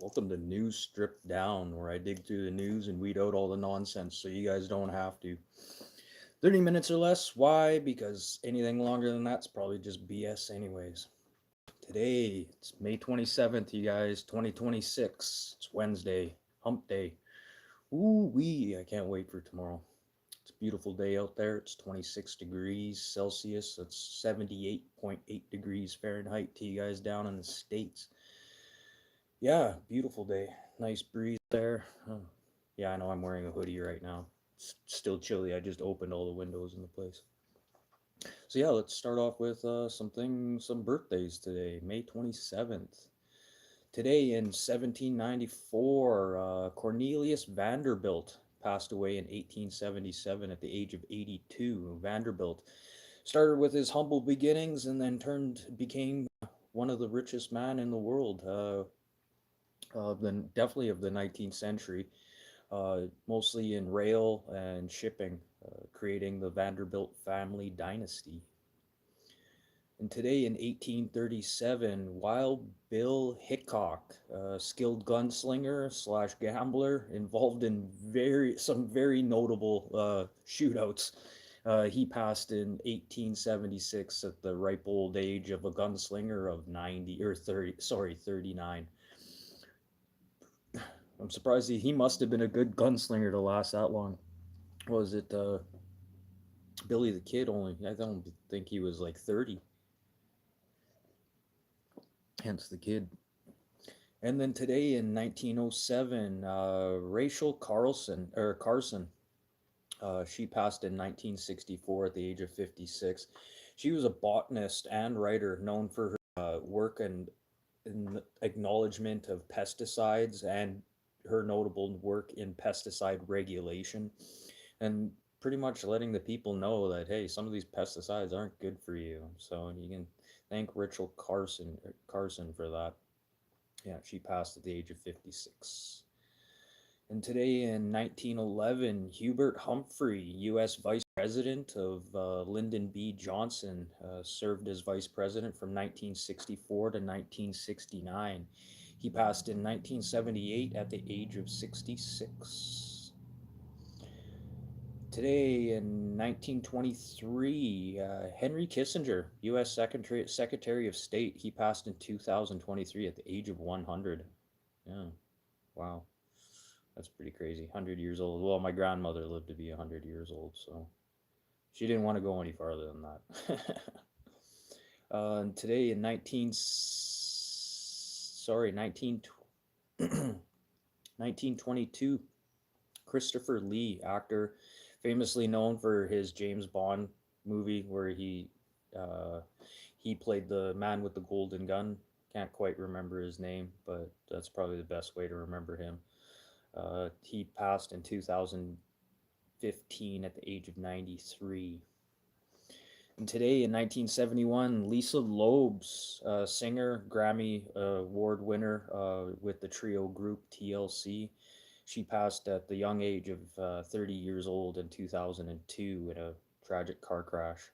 Welcome to News Stripped Down, where I dig through the news and weed out all the nonsense so you guys don't have to. 30 minutes or less. Why? Because anything longer than that's probably just BS, anyways. Today, it's May 27th, you guys, 2026. It's Wednesday, hump day. Ooh wee, I can't wait for tomorrow. It's a beautiful day out there. It's 26 degrees Celsius. That's 78.8 degrees Fahrenheit to you guys down in the States. Yeah, beautiful day. Nice breeze there. Oh, yeah, I know I'm wearing a hoodie right now. It's still chilly. I just opened all the windows in the place. So yeah, let's start off with some birthdays today. May 27th. Today in 1794, Cornelius Vanderbilt passed away in 1877 at the age of 82. Vanderbilt started with his humble beginnings and then became one of the richest men in the world. Definitely of the 19th century, mostly in rail and shipping, creating the Vanderbilt family dynasty. And today in 1837, Wild Bill Hickok, a skilled gunslinger slash gambler involved in some very notable shootouts. He passed in 1876 at the ripe old age of a gunslinger of 90 or 30, sorry, 39. I'm surprised he must have been a good gunslinger to last that long. Was it Billy the Kid only? I don't think he was like 30. Hence the kid. And then today in 1907, Rachel Carson, she passed in 1964 at the age of 56. She was a botanist and writer known for her work and in acknowledgement of pesticides and her notable work in pesticide regulation and pretty much letting the people know that, hey, some of these pesticides aren't good for you. So you can thank Rachel Carson for that. Yeah, she passed at the age of 56. And today in 1911, Hubert Humphrey, U.S. Vice President of Lyndon B. Johnson, served as Vice President from 1964 to 1969. He passed in 1978 at the age of 66. Today in 1923, Henry Kissinger, U.S. Secretary of State, he passed in 2023 at the age of 100. Yeah, wow. That's pretty crazy. 100 years old. Well, my grandmother lived to be 100 years old, so she didn't want to go any farther than that. And today in 1922, Christopher Lee, actor, famously known for his James Bond movie where he played the man with the golden gun. Can't quite remember his name, but that's probably the best way to remember him. He passed in 2015 at the age of 93. And today in 1971, Lisa Loebs, singer, Grammy Award winner with the trio group TLC, she passed at the young age of 30 years old in 2002 in a tragic car crash.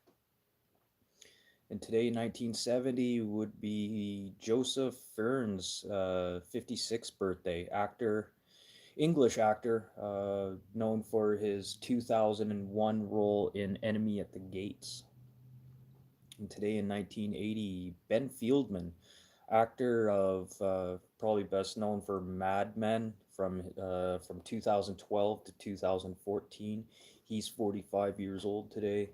And today, 1970, would be Joseph Fiennes' 56th birthday. English actor, known for his 2001 role in Enemy at the Gates. And today in 1980, Ben Fieldman, actor of probably best known for Mad Men from 2012 to 2014. He's 45 years old today.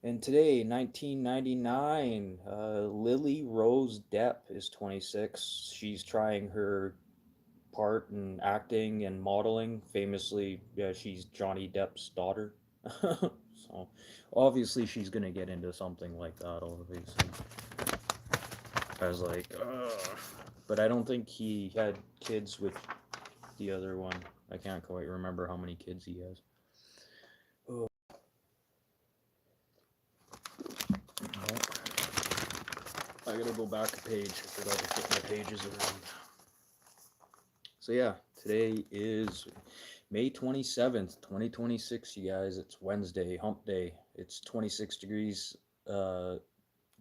And today, 1999, Lily Rose Depp is 26. She's trying her part in acting and modeling. Famously, yeah, she's Johnny Depp's daughter. So obviously she's gonna get into something like that, obviously. I was like, ugh. But I don't think he had kids with the other one. I can't quite remember how many kids he has. Oh. Well, I gotta go back a page. I forgot to flip my pages around. So yeah, today is May 27th, 2026, you guys. It's Wednesday, hump day. It's 26 degrees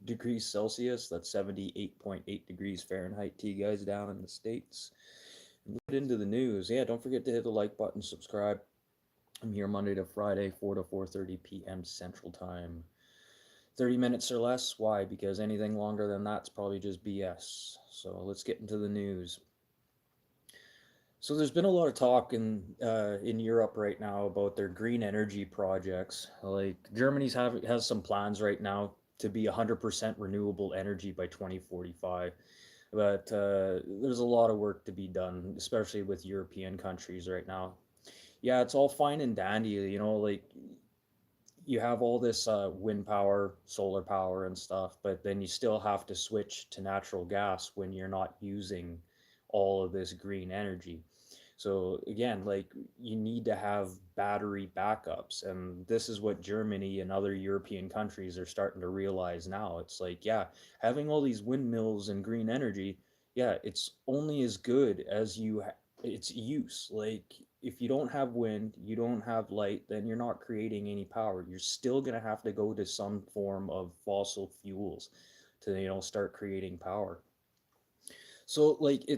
degrees Celsius. That's 78.8 degrees Fahrenheit to you guys down in the States. And get into the news. Yeah, don't forget to hit the like button, subscribe. I'm here Monday to Friday, 4 to 4:30 p.m. Central Time. 30 minutes or less. Why? Because anything longer than that's probably just BS. So let's get into the news. So there's been a lot of talk in Europe right now about their green energy projects. Like has some plans right now to be 100% renewable energy by 2045. But there's a lot of work to be done, especially with European countries right now. Yeah, it's all fine and dandy, like you have all this wind power, solar power, and stuff, but then you still have to switch to natural gas when you're not using all of this green energy. So again, like you need to have battery backups, and this is what Germany and other European countries are starting to realize now. It's like, yeah, having all these windmills and green energy, yeah, it's only as good as its use. Like if you don't have wind, you don't have light, then you're not creating any power. You're still going to have to go to some form of fossil fuels to, start creating power. So like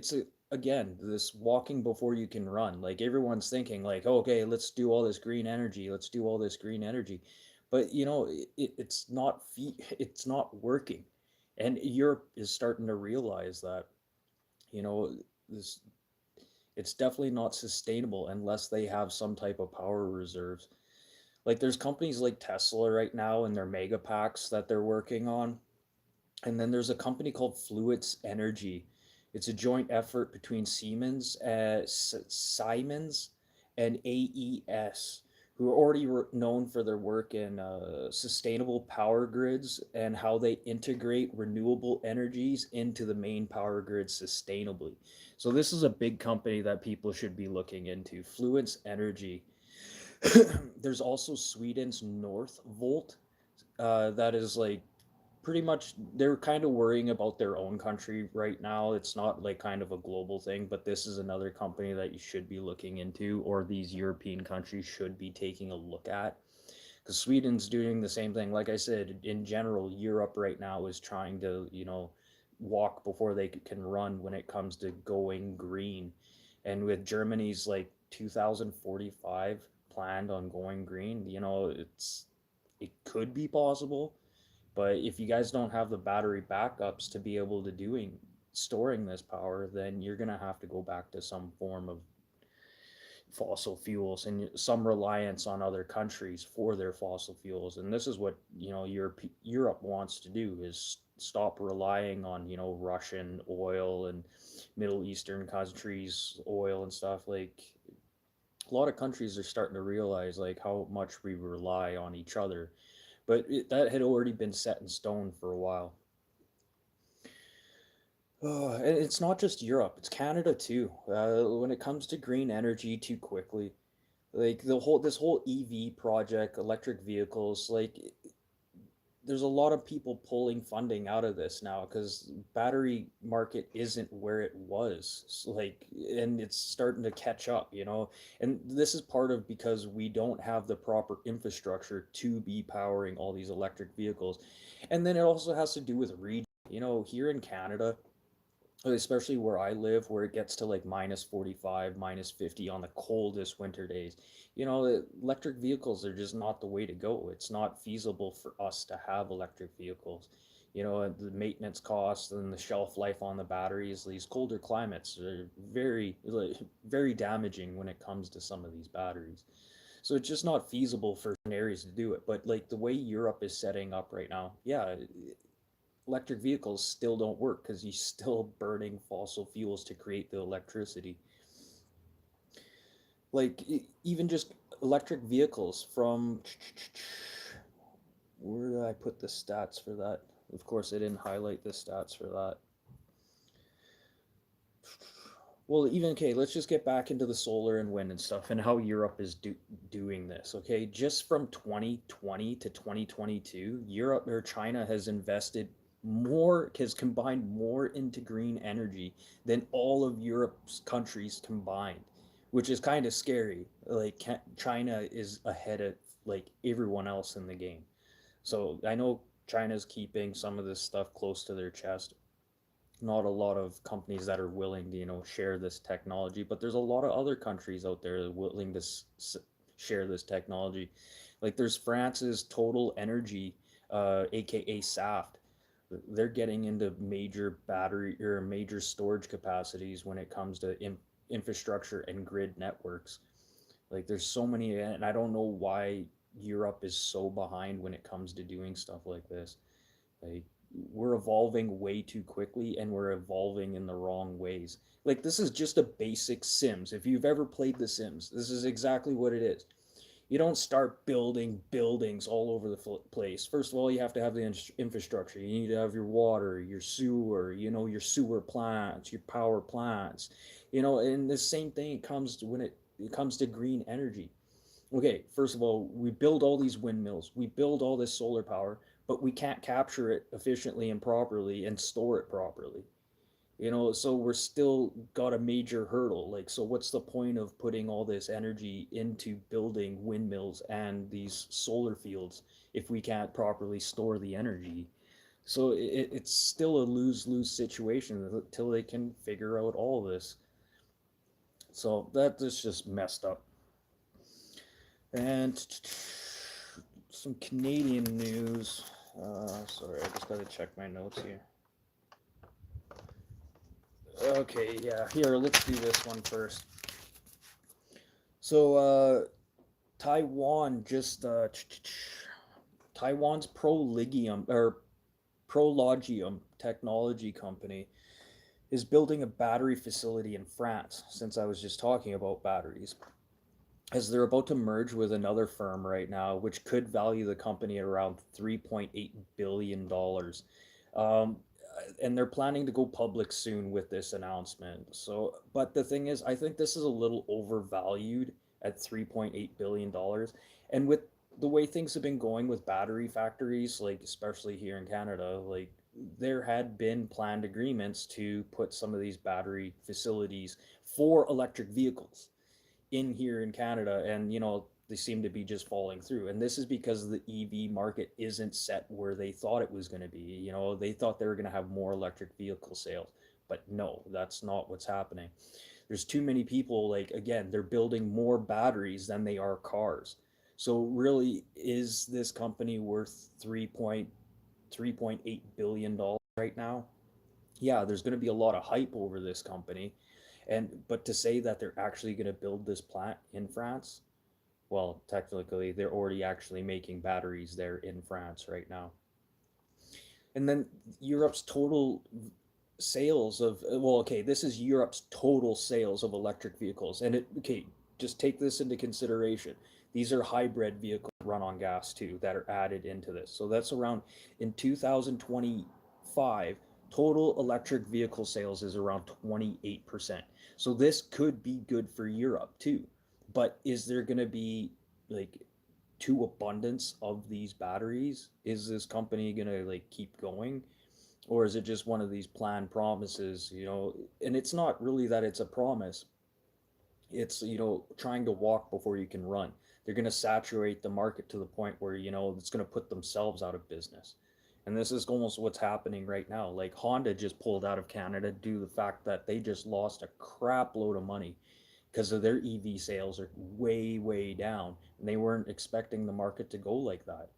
again, this walking before you can run. Like everyone's thinking like, okay, let's do all this green energy. Let's do all this green energy. But it's not working. And Europe is starting to realize that, you know, this it's definitely not sustainable unless they have some type of power reserves. Like there's companies like Tesla right now and their mega packs that they're working on. And then there's a company called Fluence Energy. It's a joint effort between Siemens and AES, who are already known for their work in sustainable power grids and how they integrate renewable energies into the main power grid sustainably. So this is a big company that people should be looking into. Fluence Energy. There's also Sweden's Northvolt. That is like pretty much they're kind of worrying about their own country right now. It's not like kind of a global thing, but this is another company that you should be looking into, or these European countries should be taking a look at. Because Sweden's doing the same thing. Like I said, in general, Europe right now is trying to, walk before they can run when it comes to going green. And with Germany's like 2045 planned on going green, it could be possible, but if you guys don't have the battery backups to be able to doing storing this power, then you're gonna have to go back to some form of fossil fuels and some reliance on other countries for their fossil fuels. And this is what Europe wants to do is stop relying on Russian oil and Middle Eastern countries oil and stuff. Like a lot of countries are starting to realize like how much we rely on each other, but that had already been set in stone for a while. And it's not just Europe; it's Canada too. When it comes to green energy, too quickly, like this whole EV project, electric vehicles, like there's a lot of people pulling funding out of this now because battery market isn't where it was. Like, and it's starting to catch up, and this is part of because we don't have the proper infrastructure to be powering all these electric vehicles. And then it also has to do with region. Here in Canada, especially where I live, where it gets to like minus 45, minus 50 on the coldest winter days. Electric vehicles are just not the way to go. It's not feasible for us to have electric vehicles. The maintenance costs and the shelf life on the batteries, these colder climates are very, like, very damaging when it comes to some of these batteries. So it's just not feasible for areas to do it. But like the way Europe is setting up right now, yeah, electric vehicles still don't work because you're still burning fossil fuels to create the electricity. Like even just electric vehicles from where did I put the stats for that? Of course, I didn't highlight the stats for that. Well, even okay, let's just get back into the solar and wind and stuff and how Europe is doing this. Okay, just from 2020 to 2022, Europe or China has combined more into green energy than all of Europe's countries combined, which is kind of scary. Like China is ahead of like everyone else in the game. So I know China's keeping some of this stuff close to their chest. Not a lot of companies that are willing to, share this technology, but there's a lot of other countries out there that are willing to share this technology. Like there's France's Total Energy, aka Saft. They're getting into major battery or major storage capacities when it comes to infrastructure and grid networks. Like there's so many, and I don't know why Europe is so behind when it comes to doing stuff like this. Like we're evolving way too quickly and we're evolving in the wrong ways. Like this is just a basic Sims. If you've ever played The Sims, this is exactly what it is. You don't start building buildings all over the place. First of all, you have to have the infrastructure. You need to have your water, your sewer, your sewer plants, your power plants. And the same thing comes when it comes to green energy. Okay, first of all, we build all these windmills, we build all this solar power, but we can't capture it efficiently and properly and store it properly. So we're still got a major hurdle. Like, so what's the point of putting all this energy into building windmills and these solar fields if we can't properly store the energy? So it's still a lose-lose situation until they can figure out all this. So that is just messed up. And some Canadian news. Sorry, I just got to check my notes here. Okay, yeah, here, let's do this one first. So, Taiwan just, Taiwan's Prologium technology company is building a battery facility in France, since I was just talking about batteries, as they're about to merge with another firm right now, which could value the company at around $3.8 billion. Um, and they're planning to go public soon with this announcement. So, but the thing is, I think this is a little overvalued at $3.8 billion. And with the way things have been going with battery factories, like especially here in Canada, like there had been planned agreements to put some of these battery facilities for electric vehicles in here in Canada, and they seem to be just falling through. And this is because the EV market isn't set where they thought it was going to be. They thought they were going to have more electric vehicle sales, but no, that's not what's happening. There's too many people. Like again, they're building more batteries than they are cars. So really, is this company worth 3.8 billion dollars right now? Yeah, there's going to be a lot of hype over this company, but to say that they're actually going to build this plant in France, well, technically they're already actually making batteries there in France right now. And then Europe's total sales of, well, okay, this is Europe's total sales of electric vehicles, and okay, just take this into consideration. These are hybrid vehicles that run on gas too that are added into this. So that's around, in 2025, total electric vehicle sales is around 28%. So this could be good for Europe too. But is there going to be like too abundance of these batteries? Is this company going to like keep going? Or is it just one of these planned promises, and it's not really that it's a promise. It's, trying to walk before you can run. They're going to saturate the market to the point where, it's going to put themselves out of business. And this is almost what's happening right now. Like Honda just pulled out of Canada due to the fact that they just lost a crap load of money because of their EV sales are way, way down. And they weren't expecting the market to go like that.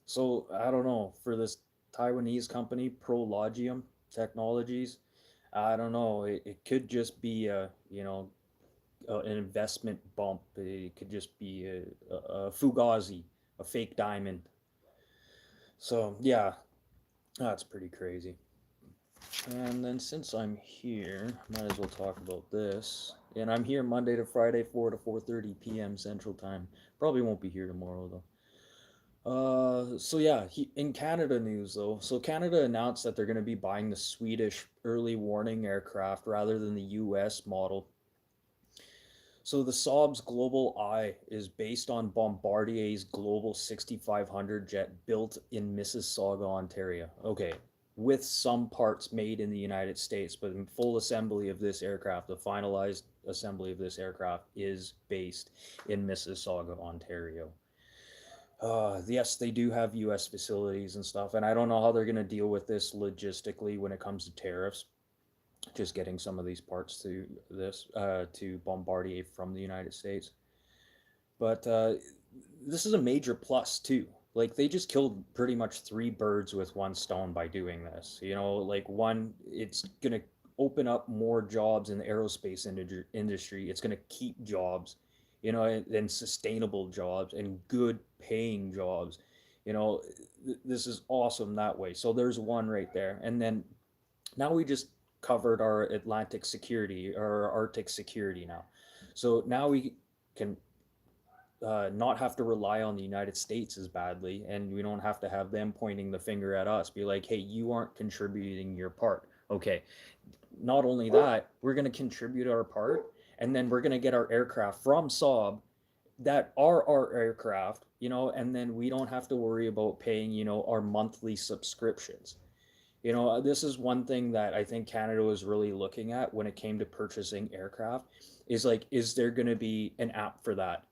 So I don't know, for this Taiwanese company, Prologium Technologies, I don't know. It could just be an investment bump. It could just be a fugazi, a fake diamond. So yeah, that's pretty crazy. And then since I'm here, might as well talk about this. And I'm here Monday to Friday, 4 to 4:30 p.m. Central Time. Probably won't be here tomorrow though. So yeah, in Canada news though, so Canada announced that they're going to be buying the Swedish early warning aircraft rather than the US model. So the Saab's Global Eye is based on Bombardier's Global 6500 jet built in Mississauga, Ontario. Okay, with some parts made in the United States, but in full assembly of this aircraft, the finalized assembly of this aircraft is based in Mississauga, Ontario. Yes, they do have U.S. facilities and stuff, and I don't know how they're going to deal with this logistically when it comes to tariffs. Just getting some of these parts to this to Bombardier from the United States, but this is a major plus too. Like they just killed pretty much three birds with one stone by doing this. You know, like one, it's gonna open up more jobs in the aerospace industry. It's gonna keep jobs, you know, and sustainable jobs and good paying jobs. You know, this is awesome that way. So there's one right there, and then now we just covered our Atlantic security or Arctic security now. So now we can not have to rely on the United States as badly, and we don't have to have them pointing the finger at us, be like, hey, you aren't contributing your part. Okay, not only that, we're going to contribute our part, and then we're going to get our aircraft from Saab that are our aircraft, you know, and then we don't have to worry about paying, you know, our monthly subscriptions. You know, this is one thing that I think Canada was really looking at when it came to purchasing aircraft is like, is there going to be an app for that?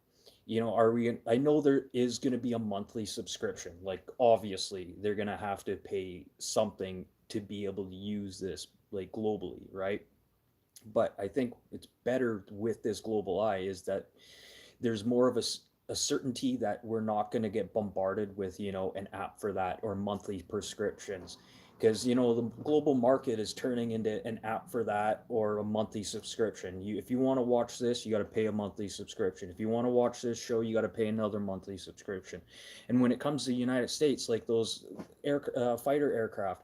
You know, are we, I know there is going to be a monthly subscription. Like, obviously, they're going to have to pay something to be able to use this, like, globally, right? But I think it's better with this global eye is that there's more of a certainty that we're not going to get bombarded with, you know, an app for that or monthly prescriptions, because you know the global market is turning into an app for that or a monthly subscription. You, if you want to watch this, you got to pay a monthly subscription. If you want to watch this show, you got to pay another monthly subscription. And when it comes to the United States, like those fighter aircraft,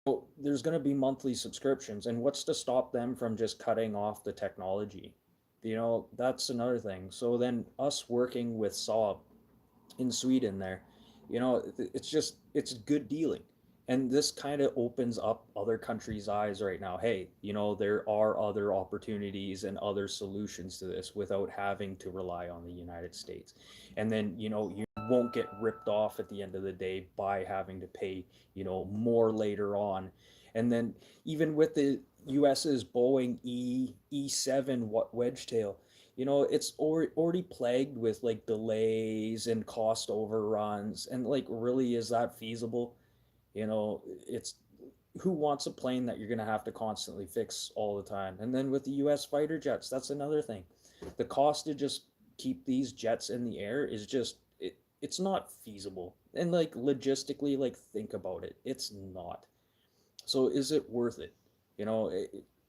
well, there's going to be monthly subscriptions, and what's to stop them from just cutting off the technology? You know, that's another thing. So then us working with Saab in Sweden there, you know, it's just it's good dealing. And this kind of opens up other countries' eyes right now. Hey, you know, there are other opportunities and other solutions to this without having to rely on the United States. And then, you know, you won't get ripped off at the end of the day by having to pay, you know, more later on. And then even with the US's Boeing E7 wedge tail, you know, it's already plagued with like delays and cost overruns, and like really is that feasible? You know, it's, who wants a plane that you're going to have to constantly fix all the time? And then with the US fighter jets, that's another thing. The cost to just keep these jets in the air is just it's not feasible. And like logistically, like think about it, it's not. So is it worth it? You know,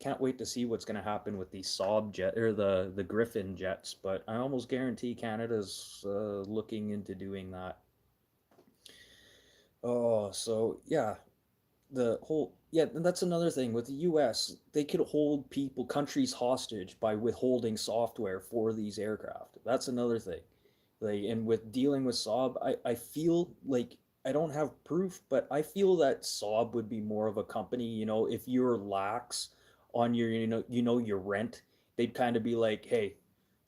can't wait to see what's going to happen with the Saab jet or the Griffin jets. But I almost guarantee Canada's looking into doing that. Oh, so yeah, the whole yeah, and that's another thing with the U.S. They could hold people, countries hostage by withholding software for these aircraft. That's another thing. Like, and with dealing with Saab, I feel like I don't have proof, but I feel that Saab would be more of a company, you know, if you're lax on your, you know, your rent, they'd kind of be like, hey,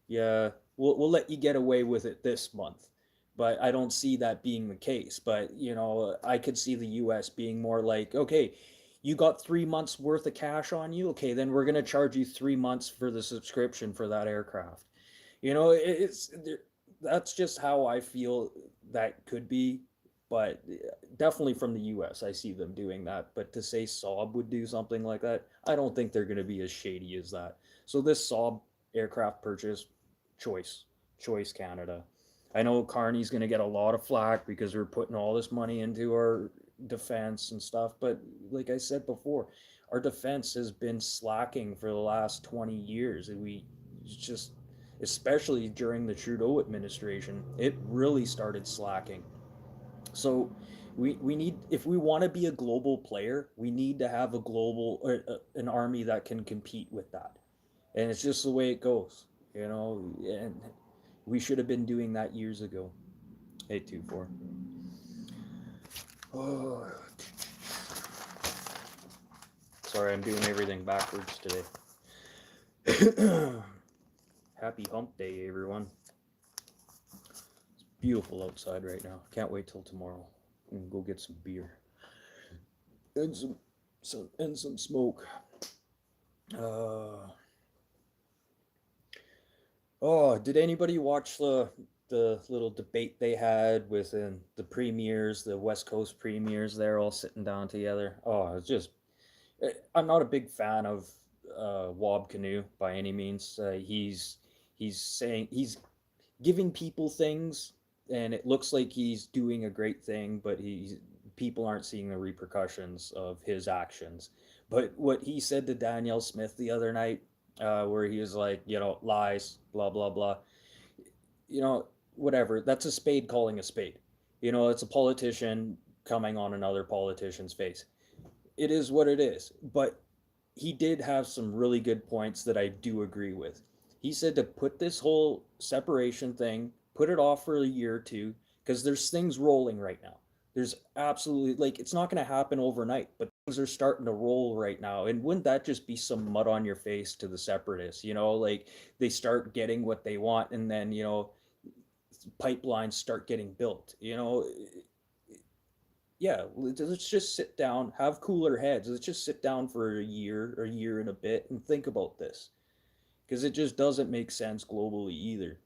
yeah, we'll let you get away with it this month. But I don't see that being the case. But, you know, I could see the US being more like, okay, you got 3 months worth of cash on you. Okay, then we're going to charge you 3 months for the subscription for that aircraft. You know, it's that's just how I feel that could be. But definitely from the US, I see them doing that. But to say Saab would do something like that, I don't think they're going to be as shady as that. So this Saab aircraft purchase, choice Canada. I know Carney's going to get a lot of flack because we're putting all this money into our defense and stuff, but like I said before, our defense has been slacking for the last 20 years. We just, especially during the Trudeau administration, it really started slacking. So we need, if we want to be a global player, we need to have a global or an army that can compete with that. And it's just the way it goes, you know. And we should have been doing that years ago. 824. Oh, sorry, I'm doing everything backwards today. Happy hump day, everyone. It's beautiful outside right now. Can't wait till tomorrow. And go get some beer and some smoke. Uh, oh, did anybody watch the the little debate they had with the premiers, the West Coast premiers, they're all sitting down together. Oh, it's just I'm not a big fan of Wob Canoe by any means. He's saying he's giving people things, and it looks like he's doing a great thing, but he's people aren't seeing the repercussions of his actions. But what he said to Danielle Smith the other night, where he was like, lies, blah blah blah, whatever. That's a spade calling a spade. It's a politician coming on another politician's face. It is what it is. But he did have some really good points that I do agree with. He said to put this whole separation thing, put it off for a year or two, because there's things rolling right now. There's absolutely, like, it's not going to happen overnight, but things are starting to roll right now. And wouldn't that just be some mud on your face to the separatists? Like they start getting what they want, and then, pipelines start getting built. Yeah, let's just sit down, have cooler heads. Let's just sit down for a year and a bit, and think about this, because it just doesn't make sense globally either.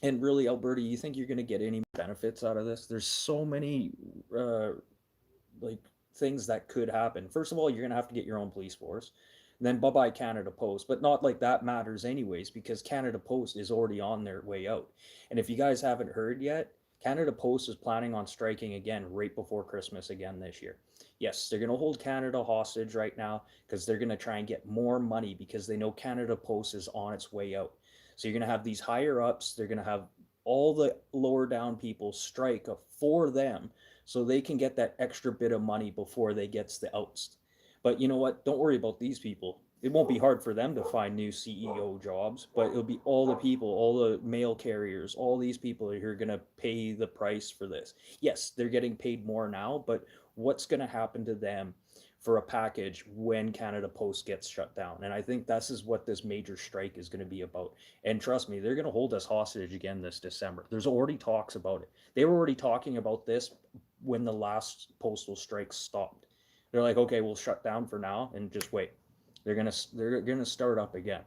And really, Alberta, you think you're going to get any benefits out of this? There's so many uh, like things that could happen. First of all, you're going to have to get your own police force. And then bye bye Canada Post, but not like that matters anyways, because Canada Post is already on their way out. And if you guys haven't heard yet, Canada Post is planning on striking again right before Christmas again this year. Yes, they're going to hold Canada hostage right now because they're going to try and get more money because they know Canada Post is on its way out. So you're going to have these higher ups, they're going to have all the lower down people strike for them so they can get that extra bit of money before they gets the oust. But you know what? Don't worry about these people. It won't be hard for them to find new CEO jobs, but it'll be all the people, all the mail carriers, all these people who are going to pay the price for this. Yes, they're getting paid more now, but what's going to happen to them for a package when Canada Post gets shut down? And I think this is what this major strike is going to be about. And trust me, they're going to hold us hostage again this December. There's already talks about it. They were already talking about this when the last postal strike stopped. They're like, okay, we'll shut down for now and just wait. They're gonna start up again.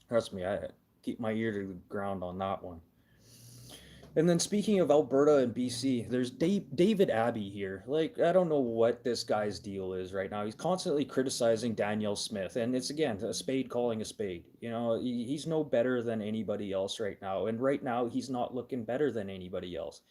Trust me, I keep my ear to the ground on that one. And then speaking of Alberta and BC, there's David Abbey here. Like, I don't know what this guy's deal is right now. He's constantly criticizing Danielle Smith, and it's again a spade calling a spade. He's no better than anybody else right now, and right now he's not looking better than anybody else.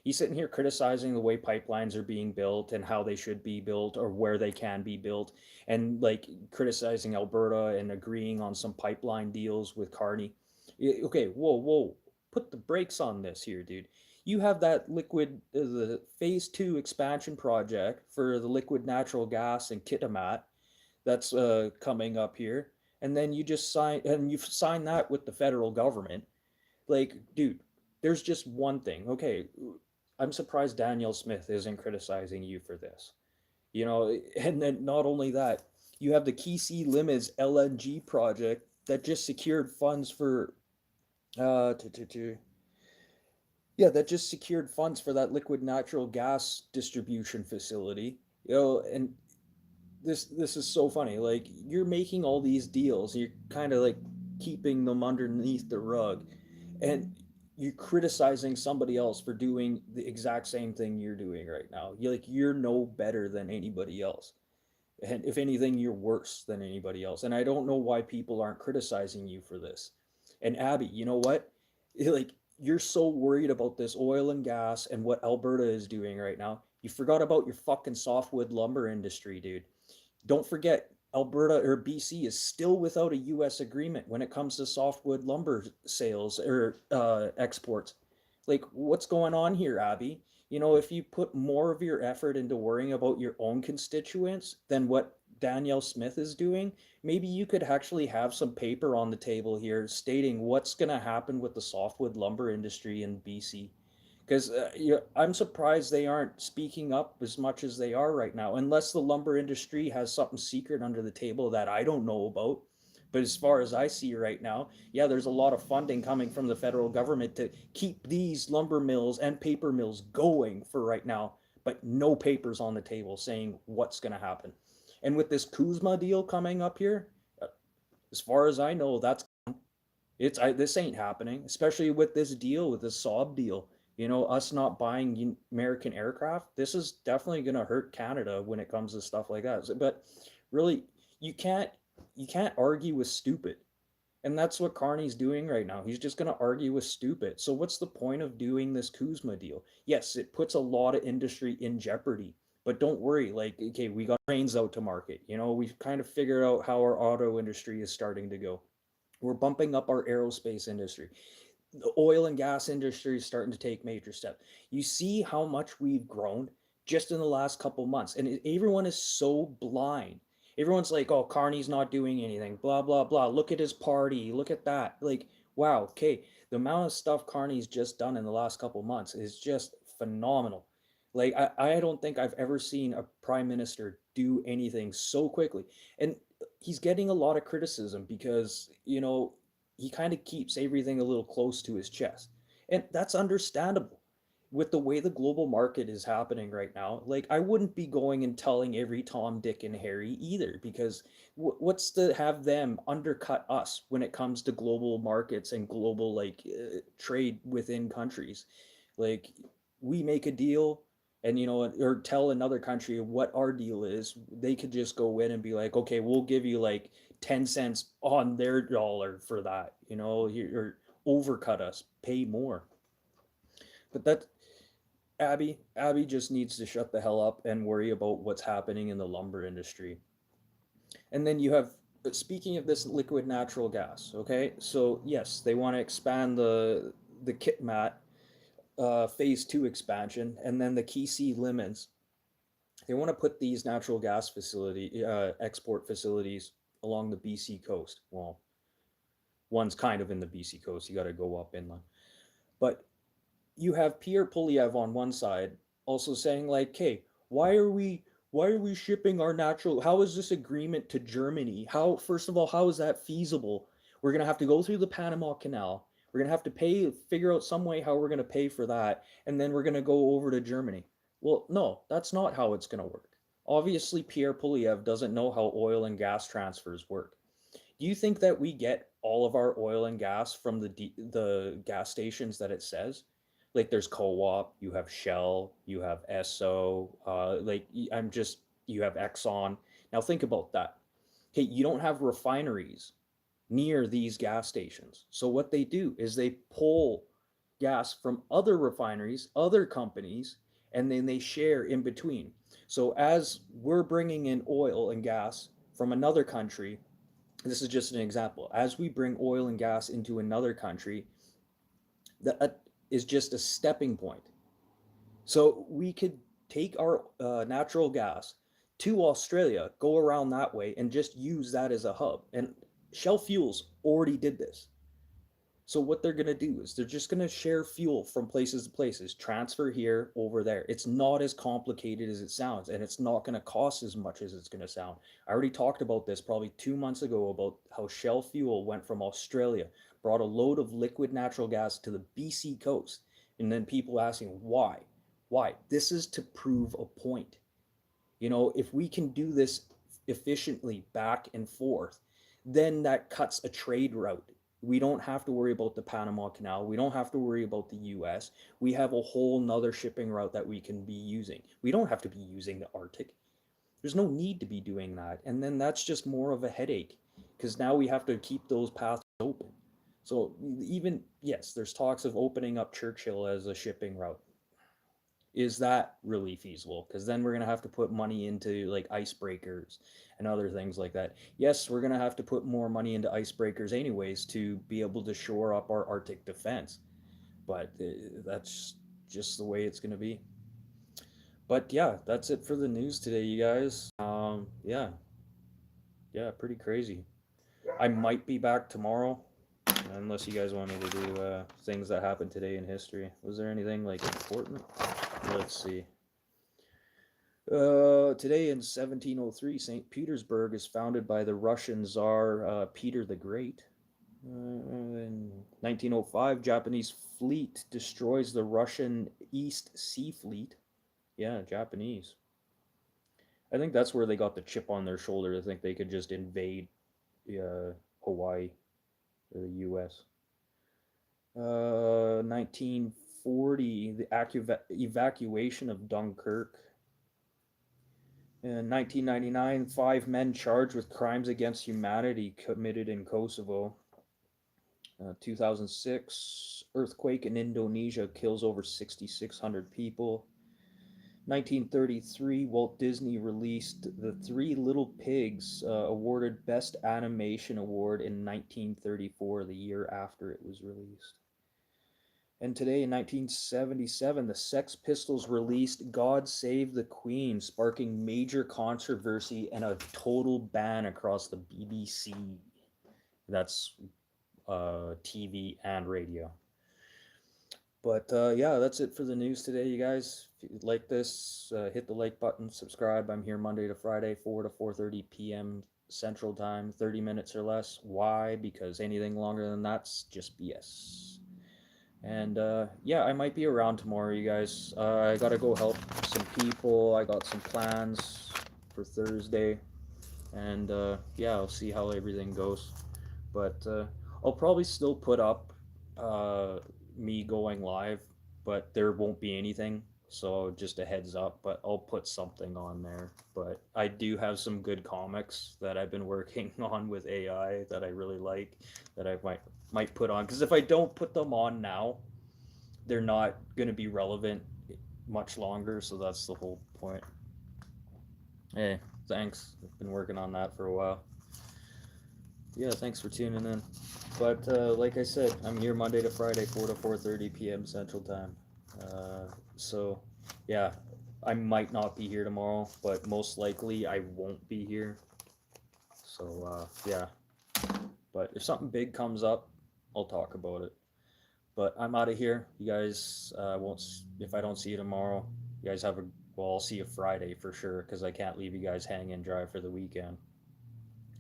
He's sitting here criticizing the way pipelines are being built and how they should be built or where they can be built, and like criticizing Alberta and agreeing on some pipeline deals with Carney. Okay, whoa, whoa, put the brakes on this here, dude. You have that the phase two expansion project for the liquid natural gas in Kitimat that's coming up here, and then you've signed that with the federal government. Like, dude, there's just one thing. Okay, I'm surprised Danielle Smith isn't criticizing you for this. And then not only that, you have the Keysi Limits LNG project that just secured funds for that just secured funds for that liquid natural gas distribution facility. And this is so funny. Like, you're making all these deals, you're kind of like keeping them underneath the rug, and you're criticizing somebody else for doing the exact same thing you're doing right now. You're no better than anybody else. And if anything, you're worse than anybody else. And I don't know why people aren't criticizing you for this. And Abby, you know what? Like, you're so worried about this oil and gas and what Alberta is doing right now. You forgot about your fucking softwood lumber industry, dude. Don't forget, Alberta or BC is still without a U.S. agreement when it comes to softwood lumber sales or exports. Like, what's going on here, Abby? If you put more of your effort into worrying about your own constituents than what Danielle Smith is doing, maybe you could actually have some paper on the table here stating what's going to happen with the softwood lumber industry in BC. Because I'm surprised they aren't speaking up as much as they are right now, unless the lumber industry has something secret under the table that I don't know about. But as far as I see right now, yeah, there's a lot of funding coming from the federal government to keep these lumber mills and paper mills going for right now, but no papers on the table saying what's going to happen. And with this Kuzma deal coming up here, as far as I know, that's This ain't happening, especially with this deal, with this Saab deal. You know, us not buying American aircraft. This is definitely going to hurt Canada when it comes to stuff like that. But really, you can't you can't argue with stupid. And that's what Carney's doing right now. He's just going to argue with stupid. So what's the point of doing this Kuzma deal? Yes, it puts a lot of industry in jeopardy. But don't worry, like, okay, we got trains out to market. You know, we've kind of figured out how our auto industry is starting to go. We're bumping up our aerospace industry. The oil and gas industry is starting to take major steps. You see how much we've grown just in the last couple months, and everyone is so blind. Everyone's like, "Oh, Carney's not doing anything." Blah blah blah. Look at his party. Look at that. Like, wow. Okay, the amount of stuff Carney's just done in the last couple months is just phenomenal. Like, I don't think I've ever seen a prime minister do anything so quickly. And he's getting a lot of criticism because, you know, he kind of keeps everything a little close to his chest. And that's understandable with the way the global market is happening right now. Like, I wouldn't be going and telling every Tom, Dick, and Harry either, because what's to have them undercut us when it comes to global markets and global, like, trade within countries? Like, we make a deal, and, you know, or tell another country what our deal is. They could just go in and be like, okay, we'll give you like 10 cents on their dollar for that, you know, or overcut us, pay more. But that Abby just needs to shut the hell up and worry about what's happening in the lumber industry. And then you have, speaking of this liquid natural gas, okay? So yes, they want to expand the Kitmat phase 2 expansion, and then the Keysi limits. They want to put these natural gas facility export facilities along the BC coast. Well, one's kind of in the BC coast. You got to go up inland. But you have Pierre Polyev on one side also saying like, "Hey, why are we shipping our natural? How is this agreement to Germany? How, first of all, how is that feasible? We're gonna have to go through the Panama Canal. We're gonna have to figure out some way how we're gonna pay for that, and then we're gonna go over to Germany." Well, no, that's not how it's gonna work. Obviously, Pierre Polyev doesn't know how oil and gas transfers work. Do you think that we get all of our oil and gas from the gas stations that it says? Like, there's Co-op, you have Shell, you have Esso, I'm just, you have Exxon. Now think about that. Hey, you don't have refineries near these gas stations. So what they do is they pull gas from other refineries, other companies, and then they share in between. So as we're bringing in oil and gas from another country, this is just an example. As we bring oil and gas into another country, that is just a stepping point. So we could take our natural gas to Australia, go around that way, and just use that as a hub. And Shell Fuels already did this. So what they're going to do is they're just going to share fuel from places to places, transfer here, over there. It's not as complicated as it sounds, and it's not going to cost as much as it's going to sound. I already talked about this probably 2 months ago about how Shell Fuel went from Australia, brought a load of liquid natural gas to the BC coast, and then people asking why. Why? This is to prove a point. You know, if we can do this efficiently back and forth, then that cuts a trade route. We don't have to worry about the Panama Canal. We don't have to worry about the US. We have a whole nother shipping route that we can be using. We don't have to be using the Arctic. There's no need to be doing that. And then that's just more of a headache because now we have to keep those paths open. So even, yes, there's talks of opening up Churchill as a shipping route. Is that really feasible? Because then we're going to have to put money into like icebreakers and other things like that. Yes, we're going to have to put more money into icebreakers anyways to be able to shore up our Arctic defense. But that's just the way it's going to be. But yeah, that's it for the news today, you guys. Yeah, pretty crazy. I might be back tomorrow, unless you guys want me to do things that happened today in history. Was there anything like important? Let's see. Today in 1703, St. Petersburg is founded by the Russian Tsar Peter the Great. In 1905, Japanese fleet destroys the Russian East Sea Fleet. Yeah, Japanese. I think that's where they got the chip on their shoulder to think they could just invade Hawaii. or the U.S. 1940, the evacuation of Dunkirk. In 1999, 5 men charged with crimes against humanity committed in Kosovo. 2006, earthquake in Indonesia kills over 6,600 people. 1933, Walt Disney released The Three Little Pigs, awarded Best Animation Award in 1934, the year after it was released. And today in 1977, the Sex Pistols released God Save the Queen, sparking major controversy and a total ban across the BBC. That's TV and radio. But yeah, that's it for the news today, you guys. If you like this, hit the like button, subscribe. I'm here Monday to Friday, 4 to 4:30 p.m. Central Time, 30 minutes or less. Why? Because anything longer than that's just BS. And yeah, I might be around tomorrow, you guys. I gotta go help some people. I got some plans for Thursday, and yeah, I'll see how everything goes. But I'll probably still put up uh, me going live, but there won't be anything. So just a heads up, but I'll put something on there. But I do have some good comics that I've been working on with AI that I really like that I might put on, because if I don't put them on now, they're not going to be relevant much longer. So that's the whole point. Hey, thanks. I've been working on that for a while. Yeah, thanks for tuning in. But like I said, I'm here Monday to Friday, 4 to 4:30 p.m. Central Time. So yeah, I might not be here tomorrow, but most likely I won't be here. So yeah, but if something big comes up, I'll talk about it. But I'm out of here. You guys won't. If I don't see you tomorrow, you guys have a. Well, I'll see you Friday for sure because I can't leave you guys hanging dry for the weekend.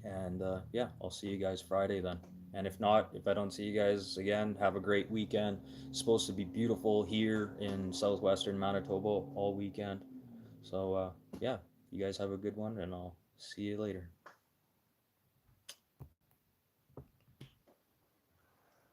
And yeah, I'll see you guys Friday then. And if not, if I don't see you guys again, have a great weekend. It's supposed to be beautiful here in southwestern Manitoba all weekend. So yeah, you guys have a good one, and I'll see you later.